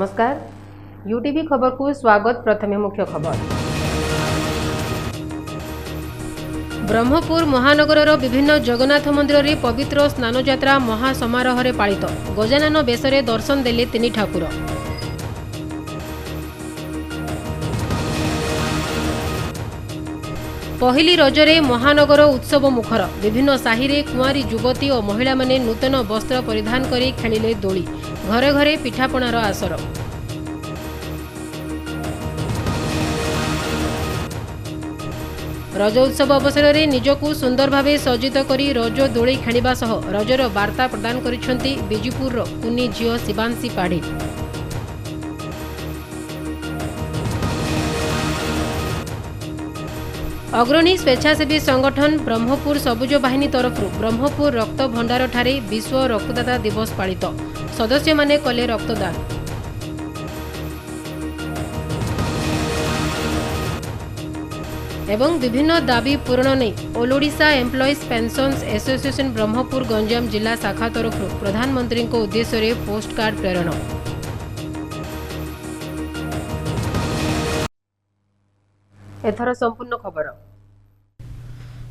नमस्कार यूटीवी खबर को स्वागत। प्रथमे मुख्य खबर। ब्रह्मपुर महानगर विभिन्न जगन्नाथ मंदिर में पवित्र स्नान यात्रा महासमारोह पालित। गजानन बेशरे दर्शन देले तीन ठाकुर। पहली रजरे महानगर उत्सव मुखर। विभिन्न साहिरे कुआरी युवती और महिला माने नूतन वस्त्र परिधान करी खेलिले दोली। घरे घरे पिठापणार आसर। रज उत्सव अवसर में निजकू सुंदर भावे सज्जित करी रज दोली खेलिबा सह रजर वार्ता प्रदान करिसेंती बिजुपुर कुनी झियो शिवांशी पाढ़ी। अग्रणी स्वेच्छासेवी संगठन ब्रह्मपुर सबुज बाहिनी तरफ ब्रह्मपुर रक्त भंडार ठारे विश्व रक्तदाता दिवस पालित। सदस्य माने कले रक्तदान। एवं विभिन्न दाबी पूरण नहीं all Odisha employees pensions association Brahmapur Ganjam जिला शाखा तरफ प्रधानमंत्री उद्देश्य पोस्ट कार्ड प्रेरण। एथर संपूर्ण खबर।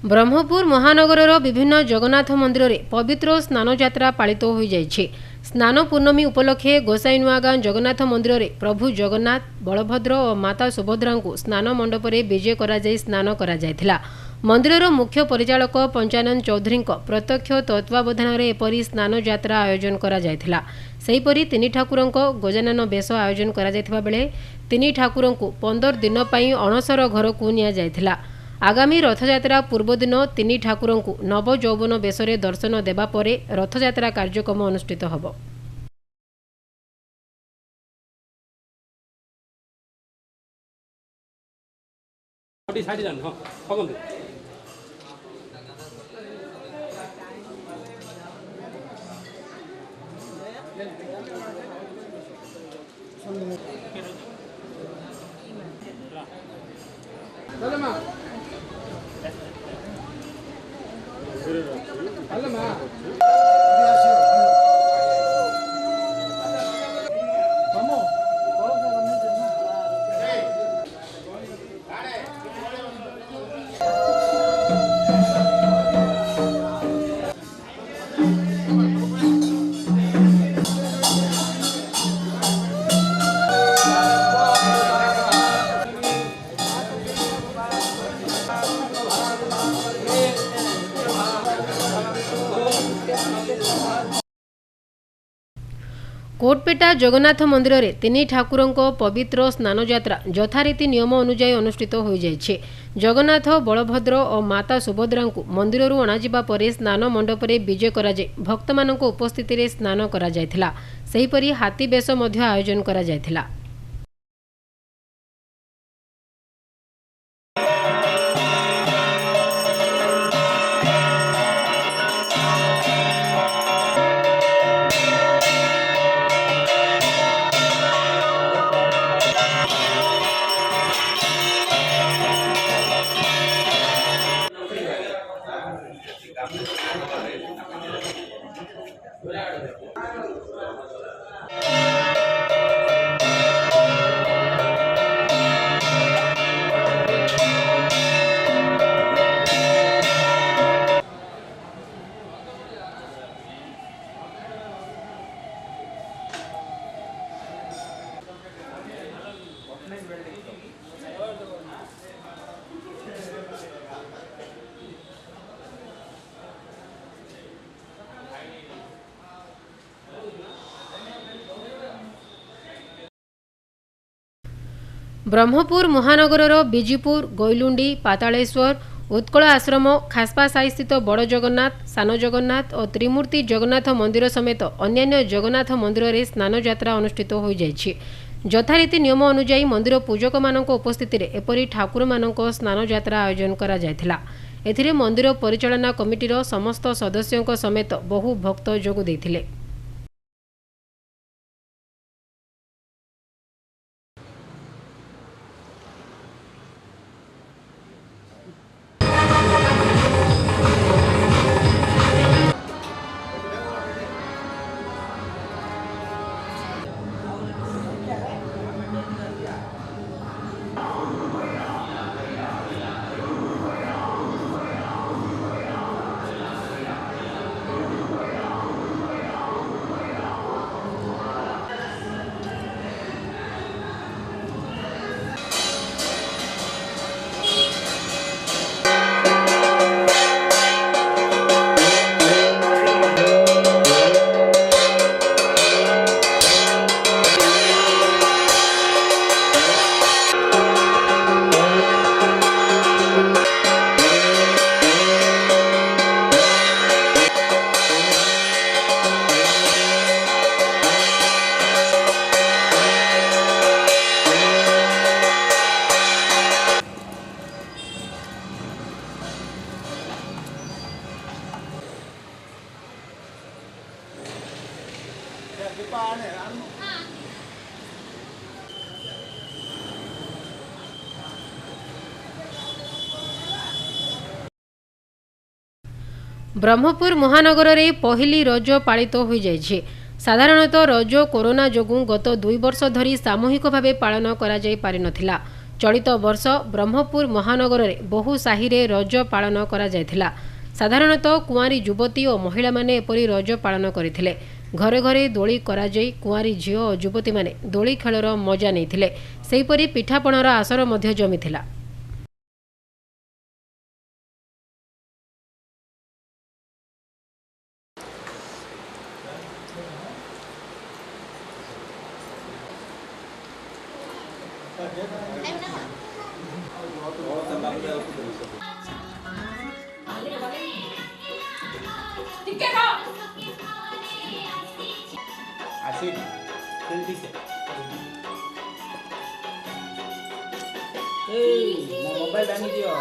ब्रह्मपुर महानगर विभिन्न जगन्नाथ मंदिर में पवित्र स्नान यात्रा पालित हो जाइछे। स्नान पूर्णमी उपलक्षे गोसाईनुआगाँ जगन्नाथ मंदिर में प्रभु जगन्नाथ बलभद्र और माता सुभद्रा को स्नान मंडप में विजे कराई स्नान कराइथिला। मंदिर मुख्य परिचालक पंचानन चौधरी प्रत्यक्ष तत्वावधान में एपरी स्नान यात्रा आयोजन करा जायथिला। सेहीपरि तीन ठाकुरंक गजानन बेश आयोजन करा जायथिबा बेले तीन ठाकुरंकु 15 दिन पई अणसर घर को निया जायथिला। आगामी रथयात्रा पूर्व दिन तीन ठाकुरंकु नव यौवन बेशरे दर्शन देबा परे रथयात्रा कार्यक्रम अनुष्ठित हबो। कोटपेटा जगन्नाथ मंदिर में तीन ठाकुरंक पवित्र स्नान यात्रा यथारीति नियम अनुजाई अनुष्ठित हो जाइछे। जगन्नाथ बलभद्र और माता सुभद्रा को मंदिर अणाजिबा परे स्नान मंडप में विजे कराई भक्त मानक उपस्थिति में स्नान करा जायथिला। सेहीपरि हाथी बेश मध्य आयोजन करा जायथिला। ब्रह्मपुर महानगर बिजीपुर गैलुंडी पातालेश्वर उत्कल आश्रम खासपा साई स्थित बड़ जगन्नाथ सान जगन्नाथ और त्रिमूर्ति जगन्नाथ मंदिर समेत अन्यान्य जगन्नाथ मंदिर में स्नान यात्रा अनुष्ठित हो जाइछे। यथारीति नियम अनुजाई मंदिर पूजक मानक उपस्थिति में एपरी ठाकुर मानक स्नान यात्रा आयोजन करा जायथिला। एथिरे मंदिर परिचालना कमिटीर समस्त सदस्यों समेत बहु भक्त जोग देथिले। ब्रह्मपुर महानगर में पहली रज पालित हो जाइए। साधारणतः रज कोरोना जोगु गत 2 वर्ष धरी सामूहिक भाव पालन कर नथिला। चलित वर्ष ब्रह्मपुर महानगर में बहु साहि रे रज पालन करा जायथिला। साधारणतः कुआरी युवती और महिला माने एपरी रज पालन करथिले। घरे घरे दोली कराई कुआरी झील और युवती माने दोली खेलर मजा नैथिले। सेहीपरि पिठापणार आसर मध्य जमिथिला। मोबाइल भांगी दियो।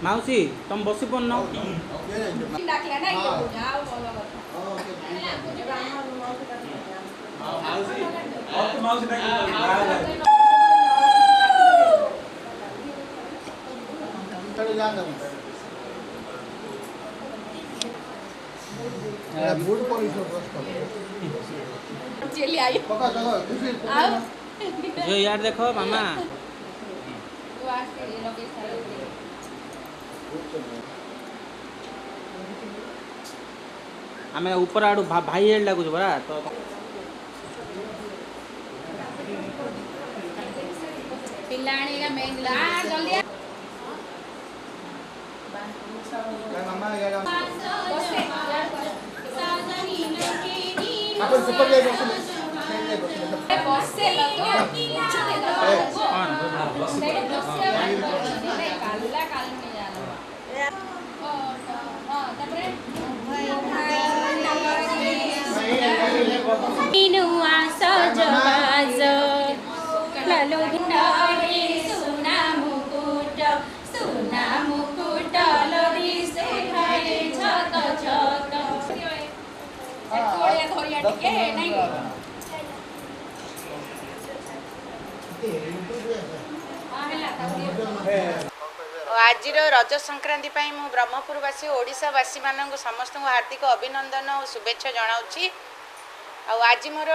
माउसी तुम बसी पड़न जो यार देखो मामा आम ऊपर आड़ू भाई एड लगुच बरा तो आज रज संक्रांति मु ब्रह्मपुरवासी ओडिशावासी मानक समस्त हार्दिक अभिनंदन और शुभेच्छा जनाऊँगी। आज मोर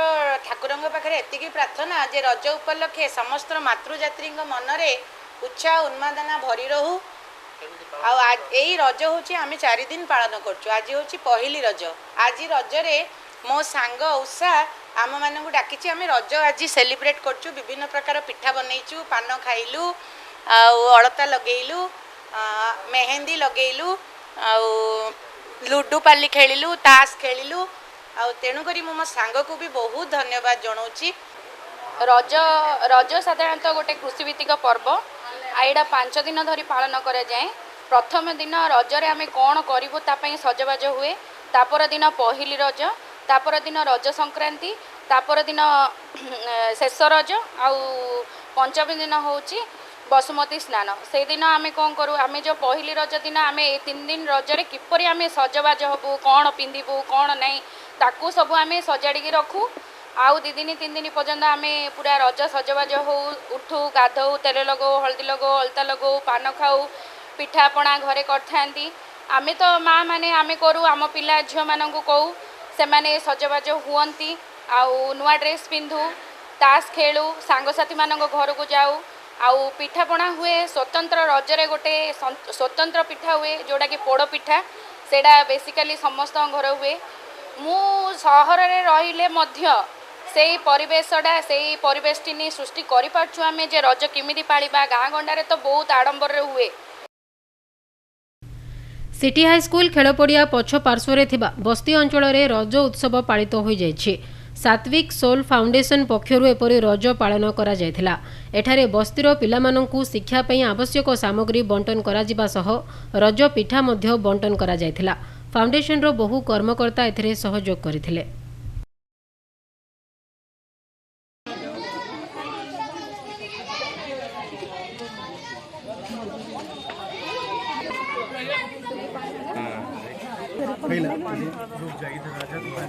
ठाकुर पाखे एति प्रार्थना जे रज उपलक्षे समस्त मातृजात्री मनरे उत्साह उन्मादना भरी रहू। आई रज हूँ आम 4 दिन पालन कर। आज हूँ पहली रज। आज रजरे मो सांग उषा आम मानक डाकी आम रज आज सेलिब्रेट कर। विभिन्न प्रकार पिठा बनईचु, पान खाइलु, अलता लगेलु, मेहंदी लगेलु, लुडु पाली खेलिलु, ताश खेलिलु। तेणुक मो सांग को भी बहुत धन्यवाद जनाऊँगी। रज रज साधारणतः गोटे कृषिभित्तिक पर्व। आईटा 5 दिन धरी पालन करा जाए। प्रथम दिन रजरे आम कौन करूँ तापाई सजबाज हुए। तापर दिन पहली रज, तापर दिन रज संक्रांति, तापर दिन शेष रज, आउ पंचमी दिन हूँ बसुमती स्नान। से दिन आम कौन करूँ, आम जो पहली रज दिन आम 3 दिन रजरे किपरि आम सजबाज हबू, कौन पिंधबू कौन नहीं ताकू सब आम सजाड़ी रखू। आउ 2 दिन 3 दिन पर्यंत आम पूरा रज सजबाज हो, उठू, गाधौ, तेल लगाऊ, हल्दी लगाऊ, अलता लगाऊ, पान खाऊ, पिठापणा घरे करथांती। आम तो माँ माने आम करूँ, आम पिला झील मानू कहू से माने सजबाज हुअंती, आउ नुआ ड्रेस पिंधु, ताश खेलु, सांगसाथी मान घर को जाऊ, आउ पिठापणा हुए। स्वतंत्र रजरे गोटे स्वतंत्र पिठा हुए जोड़ा कि पोड़ पिठा, सेटा बेसिकली समस्त घर हुए। मु सहर रे रहिले मध्य सेही परिवेशटा सेही परिवेशटी सृष्टि करि पारछु आमे जे रज केमिति पालिबा। गाँ गंडारे तो बहुत आडंबर हुए। सिटी हाईस्कूल खेलपड़िया पछ पार्श्व थिबा बस्ती अंचल में रज उत्सव पालित हो जाइछि। सात्विक सोल फाउंडेशन पक्षरु एपरि रज पालन करा जायथिला। एठारे बस्तीर पिलामानंकु शिक्षा पई आवश्यक सामग्री बंटन करा जिबा सह रज पिठा मध्य बंटन करा जायथिला। फाउंडेशन रो बहु कर्मकर्ता एथिरे सहयोग करथिले।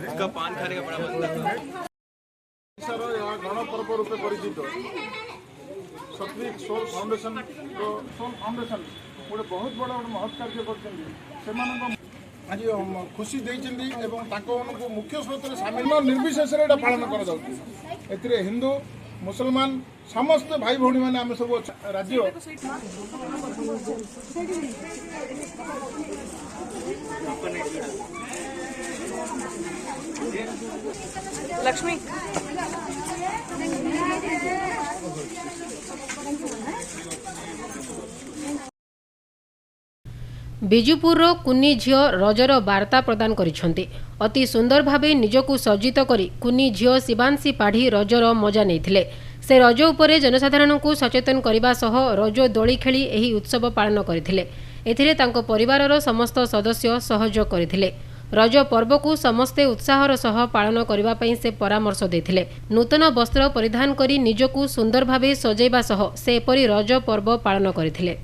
इसका पान खाने का बड़ा मजा आता है। गण पर्व रूपे परिचित सात्विक सोल फाउंडेशन गोटे बहुत बड़ा महत् कार्य कर आज खुशी देती मुख्य स्रोत सामिल निर्विशेष पालन कर हिंदू मुसलमान समस्त भाई भौणी मैंने आम सब राज्य लक्ष्मी बिजुपुर कुनी झियो रजर वार्ता प्रदान करिसेंती। अति सुंदर भावे निजकु सज्जित करी कुनी झियो शिवांशी पाढ़ी रजर मजा नेथिले। से रज उपरे जनसाधारण को सचेतन करने सह रज दोली खेली एही उत्सव पालन करथिले। एथिरे तांको परिवारर समस्त सदस्य सहयोग करथिले। रज पर्व को समस्ते उत्साहर सह पालन करबा पई से परामर्श देथिले। नूतन वस्त्र परिधान करी निजकु सुंदर भावे सजैबा सह से एपरि रज पर्व पालन करथिले।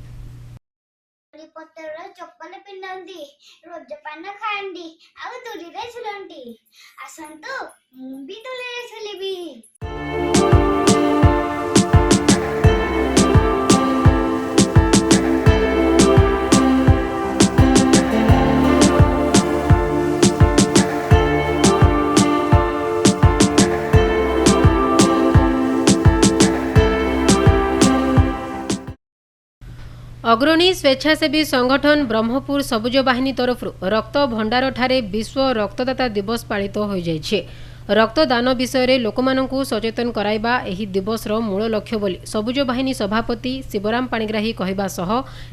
चप्पल पिंधती रजपान खाती आउ दूरी झुलती आसतु भी दूरी झुलबी। अग्रणी स्वेच्छासेवी संगठन ब्रह्मपुर सबुज बाहिनी तरफ रक्त भंडार ठारे विश्व रक्तदाता दिवस पालित हो जाइछे। रक्तदान विषय रे लोकमानंकु सचेतन कराइबा एही दिवसर मूल लक्ष्य बोली सबुज बाहिनी सभापति शिवराम पाणिग्राही कहवा सह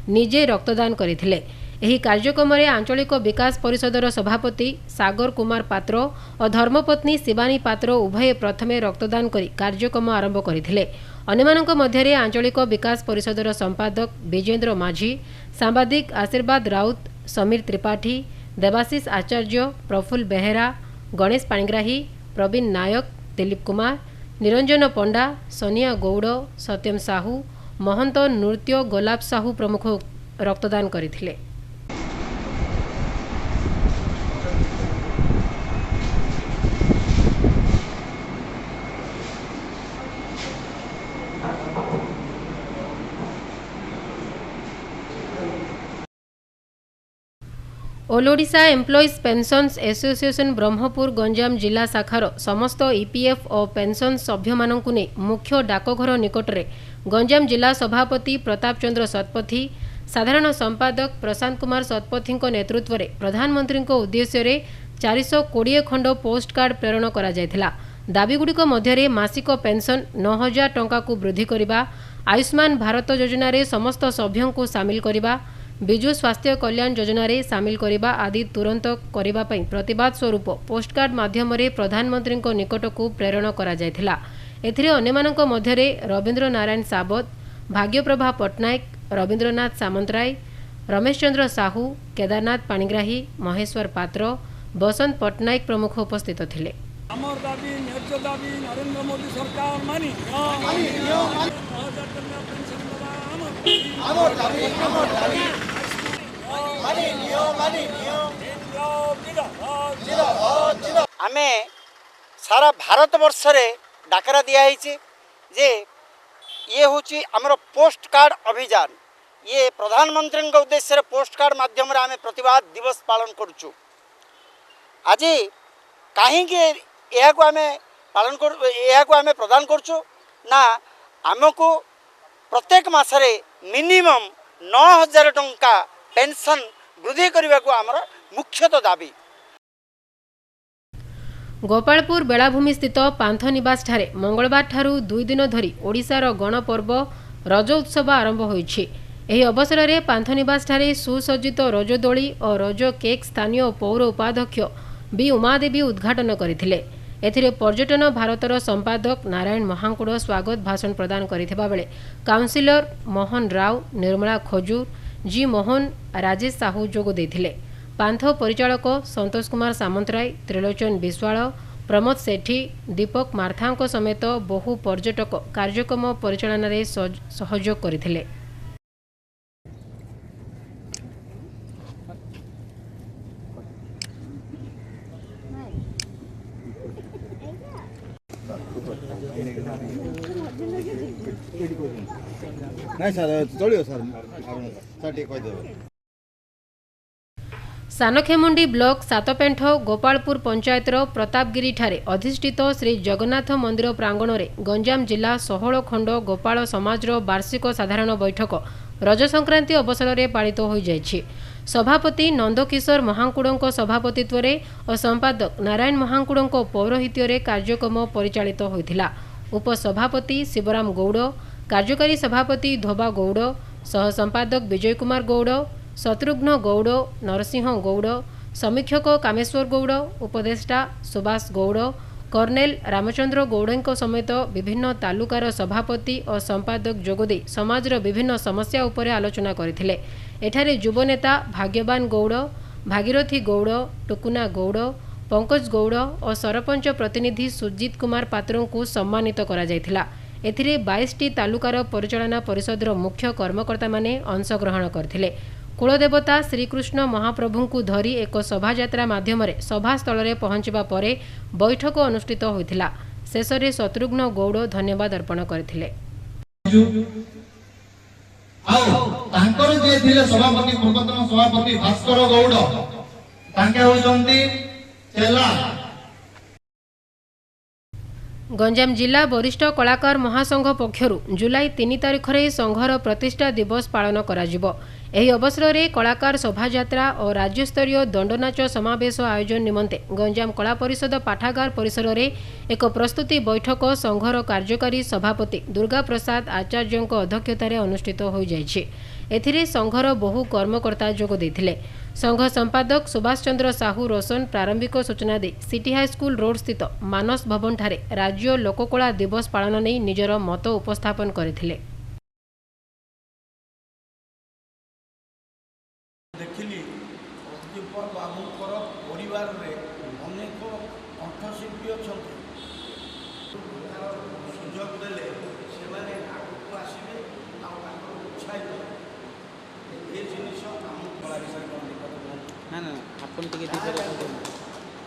निजे रक्तदान करथिले। एही कार्यक्रम रे आंचलिक विकास परिषदर सभापति सागर कुमार पात्र और धर्मपत्नी शिवानी पात्र उभय प्रथमे रक्तदान करी कार्यक्रम आरंभ करथिले। अन्यमानक मध्यरे आंचलिक विकास परिषदर संपादक विजेंद्र माझी, सांबादिक आशीर्वाद राउत, समीर त्रिपाठी, देवाशीष आचार्य, प्रफुल्ल बेहेरा, गणेश पाणिग्राही, प्रवीण नायक, दिलीप कुमार, निरंजन पंडा, सोनिया गौड़, सत्यम साहू, महंत नृत्य गोलाप साहू प्रमुख रक्तदान करथिले। All Odisha employees pensions association Brahmapur Ganjam जिला शाखार समस्त ईपीएफ और पेंशन सभ्य मानकु ने मुख्य डाकघर निकटरे गंजाम जिला सभापति प्रताप चंद्र शतपथी, साधारण संपादक प्रशांत कुमार शतपथी नेतृत्व में प्रधानमंत्री उद्देश्य 420 खंड पोस्ट कार्ड प्रेरण करा जायथिला। दाबीगुड़िक मध्य मासिक पेंशन 9000 टंका को वृद्धि करने, आयुष्मान भारत योजना रे समस्त सभ्यों को सामिल करने, विजु स्वास्थ्य कल्याण योजना रे सामिल करने आदि तुरंत करने प्रतिवाद स्वरूप पोस्टकार्ड माध्यम प्रधानमंत्री निकट को प्रेरण करा जायथिला। एथिरे अन्यमानक मध्यरे रवींद्र नारायण साबत, भाग्यप्रभा पट्टनायक, रवींद्रनाथ सामंतराय, रमेश चंद्र साहू, केदारनाथ पाणिग्राही, महेश्वर पात्र, बसंत पट्टनायक प्रमुख उपस्थित थिले। आमर दाबी न्याय्य दाबी नरेंद्र मोदी सरकार मानी आमे सारा भारत वर्ष रे डाकरा दिया जे ये हूँ आमर पोस्ट कार्ड अभियान। ये प्रधानमंत्री उद्देश्य पोस्ट कार्ड माध्यम आम प्रतिवाद दिवस पालन करुचु। आज कहीं पालन आम प्रदान करुचु ना आमको प्रत्येक मासरे मिनिमम 9000 टंका पेंशन वृद्धि करने को आमर मुख्यतः दाबी। गोपालपुर बेलाभूमि स्थित पांथ निवास ठारे मंगलवार ठारू 2 दिन धरी ओडिशार गणपर्व रज उत्सव आरंभ होइछि। ଏହି ଅବସରରେ ପାନ୍ଥନିବାସଠାରେ ସୁସଜ୍ଜିତ ରଜଦୋଳି ଓ ରଜ କେକ୍ ସ୍ଥାନୀୟ ପୌର ଉପାଧ୍ୟକ୍ଷ ବି ଉମାଦେବୀ ଉଦ୍ଘାଟନ କରିଥିଲେ। ଏଥିରେ ପର୍ଯ୍ୟଟନ ଭାରତର ସମ୍ପାଦକ ନାରାୟଣ ମହାଙ୍କୁଡ଼ ସ୍ୱାଗତ ଭାଷଣ ପ୍ରଦାନ କରିଥିବା ବେଳେ କାଉନସିଲର ମୋହନ ରାଓ, ନିର୍ମଳା ଖଜୁର, ଜି ମୋହନ, ରାଜେଶ ସାହୁ ଯୋଗ ଦେଇଥିଲେ। ପାନ୍ଥ ପରିଚାଳକ ସନ୍ତୋଷ କୁମାର ସାମନ୍ତରାୟ, ତ୍ରିଲୋଚନ ବିଶ୍ୱାଳ, ପ୍ରମୋଦ ସେଠୀ, ଦୀପକ ମାର୍ଥାଙ୍କ ସମେତ ବହୁ ପର୍ଯ୍ୟଟକ କାର୍ଯ୍ୟକ୍ରମ ପରିଚାଳନାରେ ସହଯୋଗ କରିଥିଲେ। ନାଇଁ ସାର୍ ଚଳିବ ସାର୍ ସାର୍ ଟିକେ କହିଦେବେ। ସାନଖେମୁଣ୍ଡି ବ୍ଲକ ସାତପେଣ୍ଠ ଗୋପାଳପୁର ପଞ୍ଚାୟତର ପ୍ରତାପଗିରିଠାରେ ଅଧିଷ୍ଠିତ ଶ୍ରୀ ଜଗନ୍ନାଥ ମନ୍ଦିର ପ୍ରାଙ୍ଗଣରେ ଗଞ୍ଜାମ ଜିଲ୍ଲା ଷୋହଳଖଣ୍ଡ ଗୋପାଳ ସମାଜର ବାର୍ଷିକ ସାଧାରଣ ବୈଠକ ରଜ ସଂକ୍ରାନ୍ତି ଅବସରରେ ପାଳିତ ହୋଇଯାଇଛି। ସଭାପତି ନନ୍ଦକିଶୋର ମହାଙ୍କୁଡ଼ଙ୍କ ସଭାପତିତ୍ୱରେ ଓ ସମ୍ପାଦକ ନାରାୟଣ ମହାଙ୍କୁଡ଼ଙ୍କ ପୌରୋହିତ୍ୟରେ କାର୍ଯ୍ୟକ୍ରମ ପରିଚାଳିତ ହୋଇଥିଲା। ଉପସଭାପତି ଶିବରାମ ଗୌଡ଼, କାର୍ଯ୍ୟକାରୀ ସଭାପତି ଧୋବା ଗୌଡ଼, ସହ ସମ୍ପାଦକ ବିଜୟ କୁମାର ଗୌଡ଼, ଶତ୍ରୁଘ୍ନ ଗୌଡ଼, ନରସିଂହ ଗୌଡ଼, ସମୀକ୍ଷକ କାମେଶ୍ୱର ଗୌଡ଼, ଉପଦେଷ୍ଟା ସୁବାସ ଗୌଡ଼, କର୍ଣ୍ଣେଲ ରାମଚନ୍ଦ୍ର ଗୌଡ଼ଙ୍କ ସମେତ ବିଭିନ୍ନ ତାଲୁକାର ସଭାପତି ଓ ସମ୍ପାଦକ ଯୋଗଦେଇ ସମାଜର ବିଭିନ୍ନ ସମସ୍ୟା ଉପରେ ଆଲୋଚନା କରିଥିଲେ। ଏଠାରେ ଯୁବନେତା ଭାଗ୍ୟବାନ ଗୌଡ଼, ଭାଗୀରଥୀ ଗୌଡ଼, ଟୁକୁନା ଗୌଡ଼, ପଙ୍କଜ ଗୌଡ଼ ଓ ସରପଞ୍ଚ ପ୍ରତିନିଧି ସୁଜିତ କୁମାର ପାତ୍ରଙ୍କୁ ସମ୍ମାନିତ କରାଯାଇଥିଲା। ଏଥିରେ 22ଟି ତାଲୁକାର ପରିଚାଳନା ପରିଷଦର ମୁଖ୍ୟ କର୍ମକର୍ତ୍ତାମାନେ ଅଂଶଗ୍ରହଣ କରିଥିଲେ। କୁଳଦେବତା ଶ୍ରୀକୃଷ୍ଣ ମହାପ୍ରଭୁଙ୍କୁ ଧରି ଏକ ଶୋଭାଯାତ୍ରା ମାଧ୍ୟମରେ ସଭାସ୍ଥଳରେ ପହଞ୍ଚିବା ପରେ ବୈଠକ ଅନୁଷ୍ଠିତ ହୋଇଥିଲା। ଶେଷରେ ଶତ୍ରୁଘ୍ନ ଗୌଡ଼ ଧନ୍ୟବାଦ ଅର୍ପଣ କରିଥିଲେ। ତାଙ୍କର ଯିଏ ଥିଲେ ସଭାପତି, ପୂର୍ବତନ ସଭାପତି ଭାସ୍କର ଗୌଡ଼, ତାଙ୍କେ ହେଉଛନ୍ତି ଚେଲା। ଗଞ୍ଜାମ ଜିଲ୍ଲା ବରିଷ୍ଠ କଳାକାର ମହାସଂଘ ପକ୍ଷରୁ ଜୁଲାଇ 3 ତାରିଖରେ ସଂଘର ପ୍ରତିଷ୍ଠା ଦିବସ ପାଳନ କରାଯିବ। ଏହି ଅବସରରେ କଳାକାର ଶୋଭାଯାତ୍ରା ଓ ରାଜ୍ୟସ୍ତରୀୟ ଦଣ୍ଡନାଚ ସମାବେଶ ଆୟୋଜନ ନିମନ୍ତେ ଗଞ୍ଜାମ କଳା ପରିଷଦ ପାଠାଗାର ପରିସରରେ ଏକ ପ୍ରସ୍ତୁତି ବୈଠକ ସଂଘର କାର୍ଯ୍ୟକାରୀ ସଭାପତି ଦୁର୍ଗା ପ୍ରସାଦ ଆଚାର୍ଯ୍ୟଙ୍କ ଅଧ୍ୟକ୍ଷତାରେ ଅନୁଷ୍ଠିତ ହୋଇଯାଇଛି। ଏଥିରେ ସଂଘର ବହୁ କର୍ମକର୍ତ୍ତା ଯୋଗ ଦେଇଥିଲେ। ସଂଘ ସମ୍ପାଦକ ସୁଭାଷ ଚନ୍ଦ୍ର ସାହୁ ରୋଶନ ପ୍ରାରମ୍ଭିକ ସୂଚନା ଦେଇ ସିଟି ହାଇସ୍କୁଲ ରୋଡ୍ ସ୍ଥିତ ମାନସ ଭବନଠାରେ ରାଜ୍ୟ ଲୋକକଳା ଦିବସ ପାଳନ ନେଇ ନିଜର ମତ ଉପସ୍ଥାପନ କରିଥିଲେ। ଦେଖିଲି ଅଦୀପ ବାବୁଙ୍କର ପରିବାରରେ ଅନେକ କଣ୍ଠଶିଳ୍ପୀ ଅଛନ୍ତି। ସୁଯୋଗ ଦେଲେ ସେମାନେ ଆଗକୁ ଆସିବେ ଆଉ ତାଙ୍କର ଉତ୍ସାହିତ ଏ ଜିନିଷ ଆମ କଳା ବିଷୟରେ ନା ନା ଆପଣ ଟିକେ ଦିପଦ କହିଦିଅନ୍ତୁ।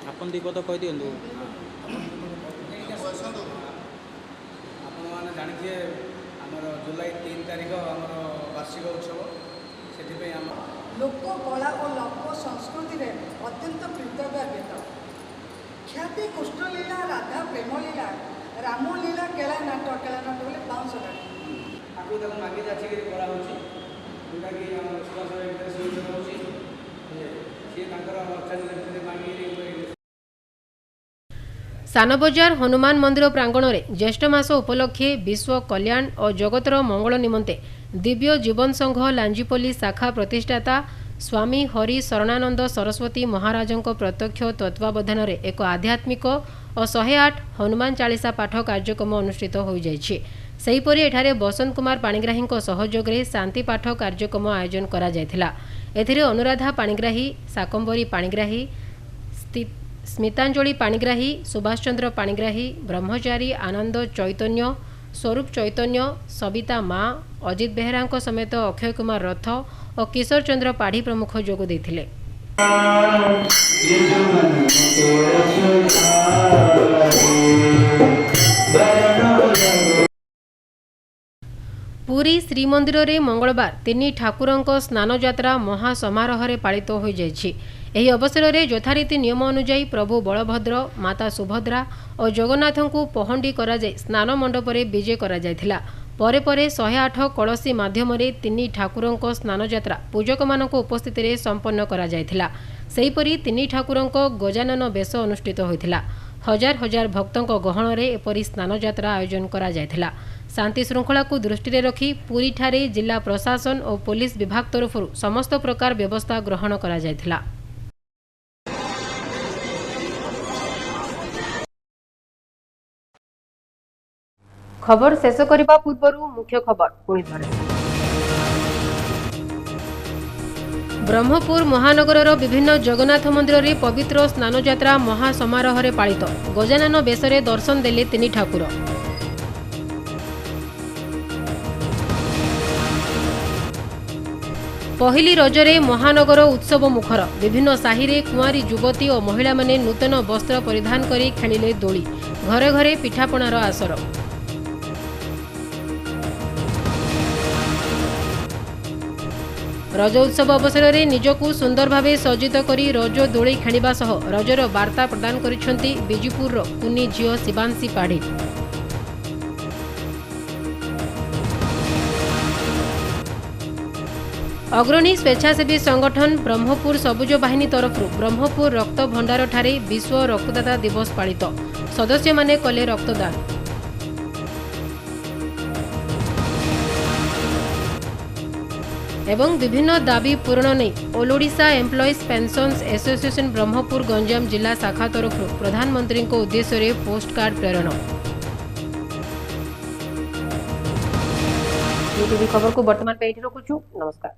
ଆପଣ ଦିପଦ କହିଦିଅନ୍ତୁ। ଆପଣମାନେ ଜାଣିଥିବେ ଆମର ଜୁଲାଇ 3 ତାରିଖ ଆମର ବାର୍ଷିକ ଉତ୍ସବ। ସେଥିପାଇଁ ଆମ ଲୋକ କଳା ଓ ଲୋକ ସଂସ୍କୃତିରେ ଅତ୍ୟନ୍ତ କୃତଜ୍ଞ। ଖ୍ୟାତି କୃଷ୍ଣଲୀଳା, ରାଧା ପ୍ରେମଲୀଳା, ରାମଲୀଳା, କେଳାନାଟ ବୋଲେ ବାଉଁଶ କାଠ ଆଗକୁ ତାକୁ ମାଗି ଯାଚିକିରି କରାହେଉଛି, ଯେଉଁଟାକି ଆମର ସୁଭାଷ ଭିତରେ ସହଯୋଗ ହେଉଛି। ସିଏ ତାଙ୍କର ଭିତରେ ମାଗିକିରି ସାନବଜାର ହନୁମାନ ମନ୍ଦିର ପ୍ରାଙ୍ଗଣରେ ଜ୍ୟେଷ୍ଠ ମାସ ଉପଲକ୍ଷେ ବିଶ୍ୱ କଲ୍ୟାଣ ଓ ଜଗତର ମଙ୍ଗଳ ନିମନ୍ତେ ଦିବ୍ୟ ଜୀବନ ସଂଘ ଲାଞ୍ଜିପଲ୍ଲୀ ଶାଖା ପ୍ରତିଷ୍ଠାତା ସ୍ୱାମୀ ହରି ଶରଣାନନ୍ଦ ସରସ୍ୱତୀ ମହାରାଜଙ୍କ ପ୍ରତ୍ୟକ୍ଷ ତତ୍ତ୍ୱାବଧାନରେ ଏକ ଆଧ୍ୟାତ୍ମିକ ଓ 108 ହନୁମାନ ଚାଳିଶା ପାଠ କାର୍ଯ୍ୟକ୍ରମ ଅନୁଷ୍ଠିତ ହୋଇଯାଇଛି। ସେହିପରି ଏଠାରେ ବସନ୍ତ କୁମାର ପାଣିଗ୍ରାହୀଙ୍କ ସହଯୋଗରେ ଶାନ୍ତି ପାଠ କାର୍ଯ୍ୟକ୍ରମ ଆୟୋଜନ କରାଯାଇଥିଲା। ଏଥିରେ ଅନୁରାଧା ପାଣିଗ୍ରାହୀ, ଶାକମ୍ବରୀ ପାଣିଗ୍ରାହୀ, ସ୍ମିତାଞ୍ଜଳି ପାଣିଗ୍ରାହୀ, ସୁଭାଷ ଚନ୍ଦ୍ର ପାଣିଗ୍ରାହୀ, ବ୍ରହ୍ମଚାରୀ ଆନନ୍ଦ ଚୈତନ୍ୟ, ସ୍ୱରୂପ ଚୈତନ୍ୟ, ସବିତା ମା, ଅଜିତ ବେହେରାଙ୍କ ସମେତ ଅକ୍ଷୟ କୁମାର ରଥ ଓ କିଶୋର ଚନ୍ଦ୍ର ପାଢ଼ୀ ପ୍ରମୁଖ ଯୋଗ ଦେଇଥିଲେ। ପୁରୀ ଶ୍ରୀମନ୍ଦିରରେ ମଙ୍ଗଳବାର 3 ଠାକୁରଙ୍କ ସ୍ନାନଯାତ୍ରା ମହାସମାରୋହରେ ପାଳିତ ହୋଇଯାଇଛି। ଏହି ଅବସରରେ ଯଥାରୀତି ନିୟମ ଅନୁଯାୟୀ ପ୍ରଭୁ ବଳଭଦ୍ର, ମାତା ସୁଭଦ୍ରା ଓ ଜଗନ୍ନାଥଙ୍କୁ ପହଣ୍ଡି କରାଯାଇ ସ୍ନାନ ମଣ୍ଡପରେ ବିଜେ କରାଯାଇଥିଲା। ପରେ ପରେ 108 କଳସୀ ମାଧ୍ୟମରେ 3 ଠାକୁରଙ୍କ ସ୍ନାନଯାତ୍ରା ପୂଜକମାନଙ୍କ ଉପସ୍ଥିତିରେ ସମ୍ପନ୍ନ କରାଯାଇଥିଲା। ସେହିପରି 3 ଠାକୁରଙ୍କ ଗଜାନନ ବେଶ ଅନୁଷ୍ଠିତ ହୋଇଥିଲା। हजार हजार भक्तों गहण में एपरी स्नानयात्रा आयोजन करा जायथिला। शांति श्रृंखला को दृष्टि रखी पुरी ठारे जिला प्रशासन और पुलिस विभाग तरफ समस्त प्रकार व्यवस्था ग्रहण करा जायथिला। खबर शेष करने पूर्व मुख्य खबर पुणी थरे। ब्रह्मपुर महानगर विभिन्न जगन्नाथ मंदिर में पवित्र स्नानयात्रा महासमारोह पालित। गजानन बेशरे दर्शन देले तीन ठाकुर। पहली रजरे महानगर उत्सव मुखर। विभिन्न साहि रे कुआरी युवती और महिला माने नूतन वस्त्र परिधान करी खेलिले दोली। घरे घरे पिठापणार आसर। रज उत्सव अवसर में निजकू सुंदर भावे सज्जित करी रज दोली खेलिबा सह रजर वार्ता प्रदान करिसेंती बिजीपुर कुनी झियो शिवांशी पाढ़ी। अग्रणी स्वेच्छासेवी संगठन ब्रह्मपुर सबुज बाहिनी तरफ ब्रह्मपुर रक्त भंडार ठारे विश्व रक्तदाता दिवस पालित। सदस्य माने कले रक्तदान। एवं विभिन्न दाबी पूरण नहीं all Odisha employees pensions association Brahmapur Ganjam जिला शाखा तरफ प्रधानमंत्री को उद्देश्य पोस्ट कार्ड प्रेरण। टीवी खबर को वर्तमान पे रखुछु। नमस्कार।